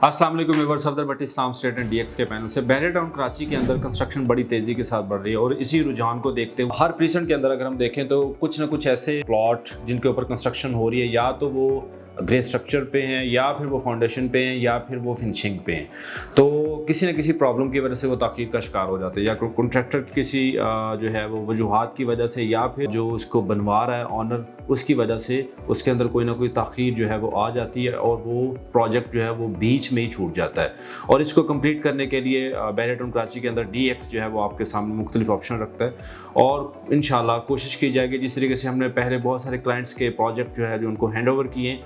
अस्सलाम वालेकुम viewers, Safdar Bhatti Islam state and DX के पैनल से बहरे टाउन कराची के अंदर कंस्ट्रक्शन बड़ी तेज़ी के साथ बढ़ रही है और इसी रुझान को देखते हुए हर प्रीसेंट के अंदर अगर हम देखें तो कुछ ना कुछ ऐसे प्लॉट जिनके ऊपर कंस्ट्रक्शन हो रही है, या तो वो ग्रे स्ट्रक्चर पे हैं, या फिर वो फाउंडेशन पे हैं, या फिर वो फिनिशिंग पे हैं, तो किसी न किसी प्रॉब्लम की वजह से वो ताख़ीर का शिकार हो जाते हैं, या कॉन्ट्रैक्टर किसी जो है वो वजूहात की वजह से, या फिर जो उसको बनवा रहा है ऑनर उसकी वजह से उसके अंदर कोई ना कोई ताख़ीर जो है वो आ जाती है और वो प्रोजेक्ट जो है वो बीच में ही छूट जाता है। और इसको कंप्लीट करने के लिए बहरे टाउन कराची के अंदर DX जो है वो आपके सामने मुख्तलिफ ऑप्शन रखता है और इंशाल्लाह कोशिश की जाएगी जिस तरीके से हमने पहले बहुत सारे क्लाइंट्स के प्रोजेक्ट जो है जो उनको हैंड ओवर किए,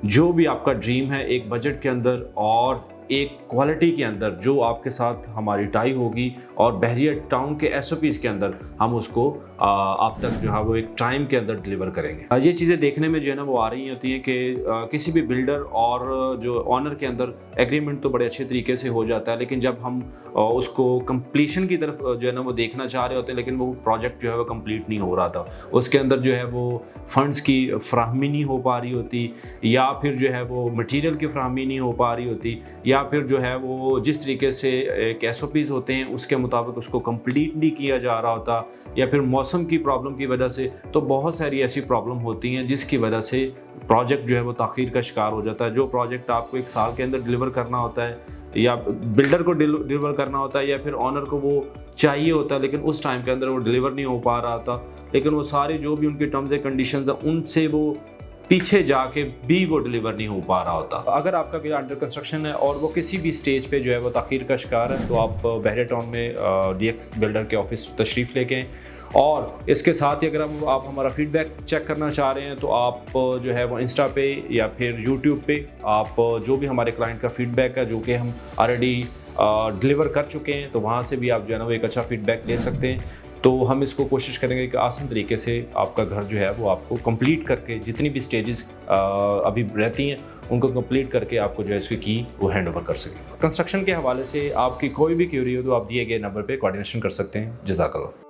जो भी आपका ड्रीम है एक बजट के अंदर और एक क्वालिटी के अंदर जो आपके साथ हमारी टाई होगी और बहरिया टाउन के SOPs के अंदर हम उसको आप तक जो है वो एक टाइम के अंदर डिलीवर करेंगे। ये चीज़ें देखने में जो है ना वो आ रही होती हैं कि किसी भी बिल्डर और जो ऑनर के अंदर एग्रीमेंट तो बड़े अच्छे तरीके से हो जाता है, लेकिन जब हम उसको कंप्लीशन की तरफ जो है ना वो देखना चाह रहे होते हैं, लेकिन वो प्रोजेक्ट जो है वो कंप्लीट नहीं हो रहा था, उसके अंदर जो है वो फंड्स की फ्राहमी नहीं हो पा रही होती, या फिर जो है वो मटीरियल की फ्राहमी नहीं हो पा रही होती, या फिर जो है वो जिस तरीके से एक SOPs होते हैं उसके मुताबिक उसको कंप्लीट नहीं किया जा रहा होता, या फिर मौसम की प्रॉब्लम की वजह से। तो बहुत सारी ऐसी प्रॉब्लम होती हैं जिसकी वजह से प्रोजेक्ट जो है वो ताख़ीर का शिकार हो जाता है। जो प्रोजेक्ट आपको एक साल के अंदर डिलीवर करना होता है, या बिल्डर को डिलीवर करना होता है, या फिर ऑनर को वो चाहिए होता है, लेकिन उस टाइम के अंदर वो डिलीवर नहीं हो पा रहा था, लेकिन वो सारे जो भी उनके टर्म्स एंड कंडीशंस हैं उनसे वो पीछे जाके भी वो डिलीवर नहीं हो पा रहा होता। अगर आपका विला अंडर कंस्ट्रक्शन है और वो किसी भी स्टेज पे जो है वो ताख़ीर का शिकार है, तो आप बहरे टाउन में DX बिल्डर के ऑफिस तशरीफ़ लेके आएँ। और इसके साथ ही अगर आप हमारा फीडबैक चेक करना चाह रहे हैं तो आप जो है वो इंस्टा पे या फिर यूट्यूब पे आप जो भी हमारे क्लाइंट का फीडबैक है जो कि हम ऑलरेडी डिलीवर कर चुके हैं, तो वहाँ से भी आप जो है ना वो एक अच्छा फीडबैक ले सकते हैं। तो हम इसको कोशिश करेंगे कि आसान तरीके से आपका घर जो है वो आपको कंप्लीट करके जितनी भी स्टेजेस अभी रहती हैं उनको कंप्लीट करके आपको जो है इसकी की वो हैंड ओवर कर सकें। कंस्ट्रक्शन के हवाले से आपकी कोई भी क्यूरी हो तो आप दिए गए नंबर पे कोऑर्डिनेशन कर सकते हैं। जज़ाकल्लाह।